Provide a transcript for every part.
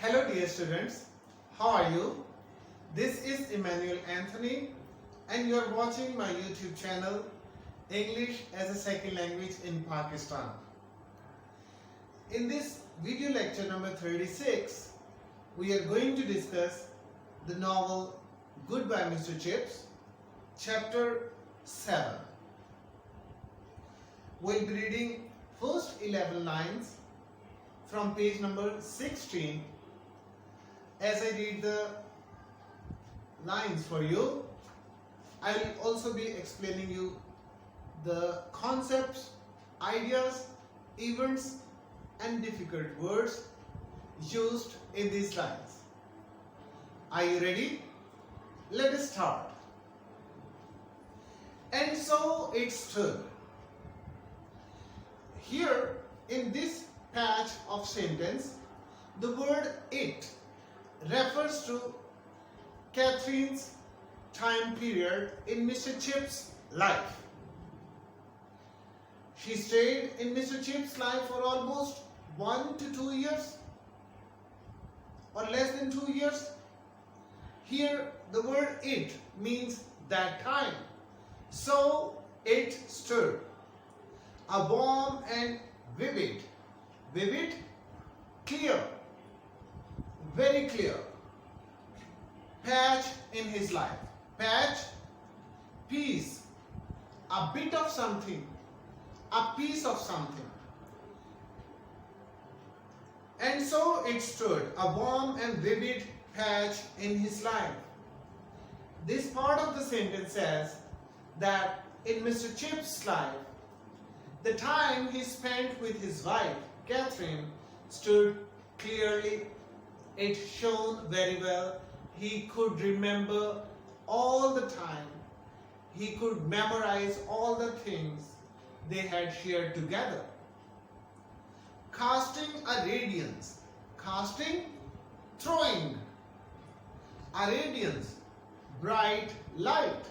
Hello dear students, how are you? This is Emmanuel Anthony and you are watching my YouTube channel English as a Second Language in Pakistan. In this video lecture number 36, we are going to discuss the novel Goodbye Mr. Chips, chapter 7. We'll be reading first 11 lines from page number 16. As I read the lines for you, I will also be explaining you the concepts, ideas, events and difficult words used in these lines. Are you ready? Let us start. And so it stood. Here in this patch of sentence, the word it refers to Catherine's time period in Mr. Chip's life. She stayed in Mr. Chip's life for almost 1 to 2 years or less than 2 years. Here the word it means that time. So it stood. A warm and vivid, clear, very clear patch in his life. Patch, piece, a bit of something, a piece of something. And so it stood, a warm and vivid patch in his life. This part of the sentence says that in Mr. Chip's life, the time he spent with his wife, Catherine, stood clearly. It shone very well. He could remember all the time. He could memorize all the things they had shared together. Casting a radiance. Casting, throwing. A radiance, bright light.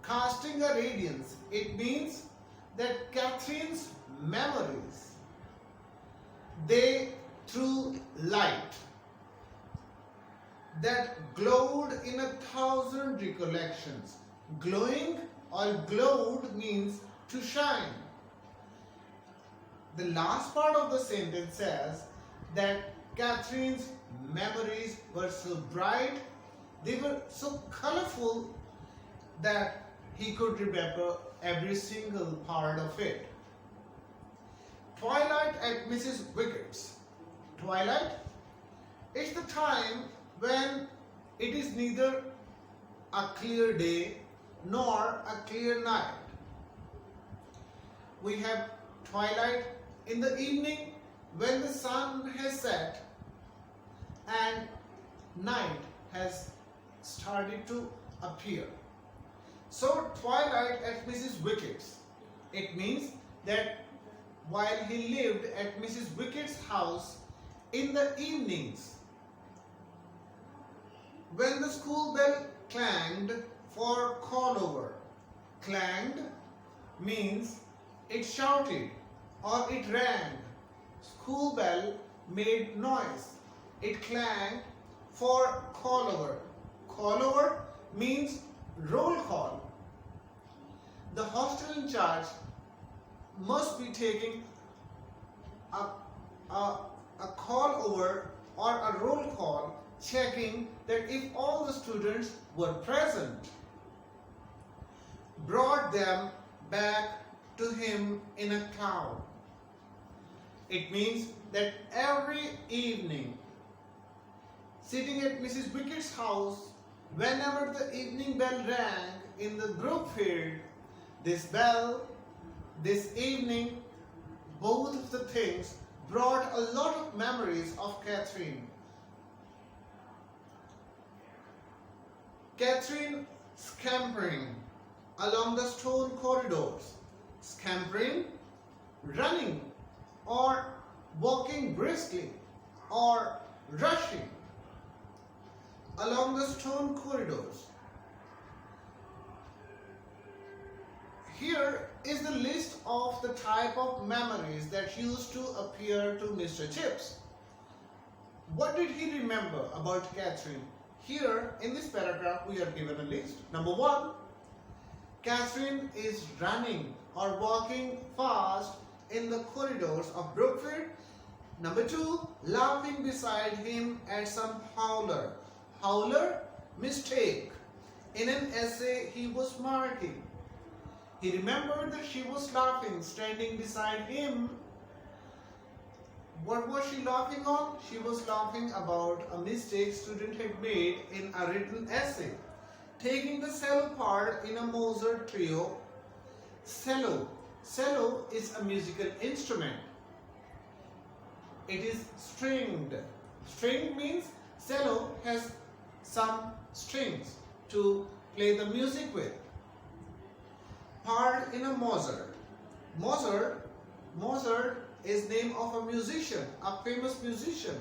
Casting a radiance. It means that Catherine's memories, they threw light that glowed in 1,000 recollections. Glowing or glowed means to shine. The last part of the sentence says that Catherine's memories were so bright, they were so colorful that he could remember every single part of it. Twilight at Mrs. Wickett's. Twilight is the time when it is neither a clear day nor a clear night. We have twilight in the evening when the sun has set and night has started to appear. So twilight at Mrs. Wickett's, it means that while he lived at Mrs. Wickett's house in the evenings, when the school bell clanged for call over. Clanged means it shouted or it rang. School bell made noise. It clanged for call over. Call over means roll call. The hostel in charge must be taking a call over or a roll call, checking that if all the students were present, brought them back to him in a cloud. It means that every evening, sitting at Mrs. Wickett's house, whenever the evening bell rang in the Brookfield, this bell, this evening, both of the things brought a lot of memories of Catherine. Catherine scampering along the stone corridors. Scampering, running or walking briskly or rushing along the stone corridors. Here is the list of the type of memories that used to appear to Mr. Chips. What did he remember about Catherine? Here in this paragraph we are given a list. Number 1, Catherine is running or walking fast in the corridors of Brookfield. Number 2, laughing beside him at some howler. Howler, mistake. In an essay he was marking. He remembered that she was laughing, standing beside him. What was she laughing on? She was laughing about a mistake student had made in a written essay. Taking the cello part in a Mozart trio. Cello. Cello is a musical instrument. It is stringed. String means cello has some strings to play the music with. Part in a Mozart. Mozart is name of a musician, a famous musician.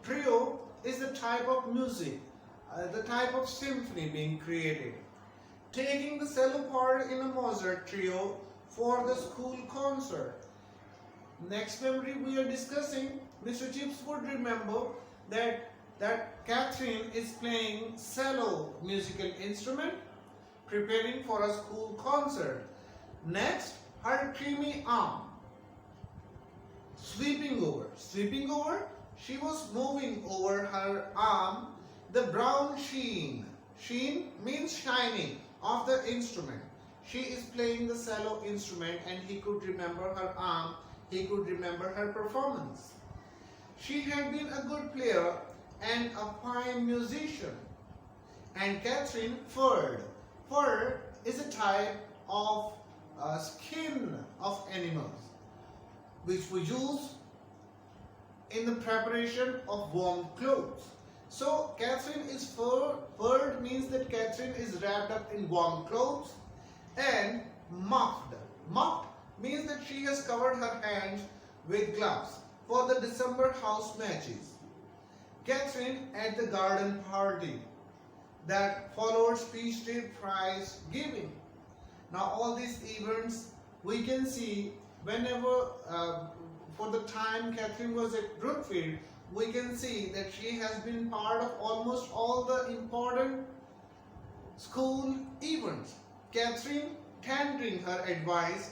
Trio is the type of music, the type of symphony being created. Taking the cello part in a Mozart trio for the school concert. Next memory we are discussing, Mr. Chips would remember that Catherine is playing cello musical instrument, preparing for a school concert. Next, her creamy arm. Sweeping over, she was moving over her arm the brown sheen means shining of the instrument. She is playing the cello instrument and he could remember her arm, he could remember her performance. She had been a good player and a fine musician. And Catherine furred. Fur is a type of skin of animals which we use in the preparation of warm clothes. So Catherine is furred means that Catherine is wrapped up in warm clothes. And muffed. Muffed means that she has covered her hands with gloves for the December house matches. Catherine at the garden party that followed speech day prize giving. Now all these events we can see whenever for the time Catherine was at Brookfield, we can see that she has been part of almost all the important school events. Catherine tendering her advice,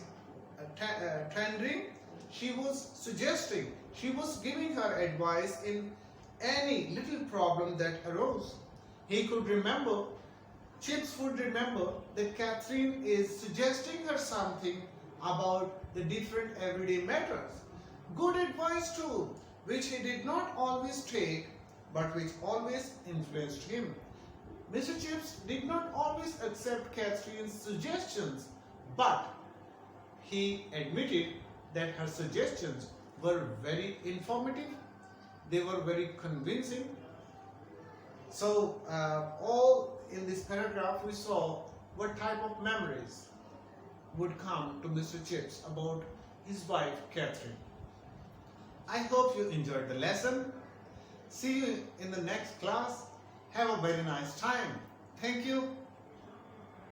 she was suggesting, she was giving her advice in any little problem that arose. He could remember, Chips would remember that Catherine is suggesting her something about the different everyday matters. Good advice too, which he did not always take, but which always influenced him. Mr. Chips did not always accept Catherine's suggestions, but he admitted that her suggestions were very informative, they were very convincing. So all in this paragraph we saw what type of memories would come to Mr. Chips about his wife Catherine. I hope you enjoyed the lesson. See you in the next class. Have a very nice time. Thank you.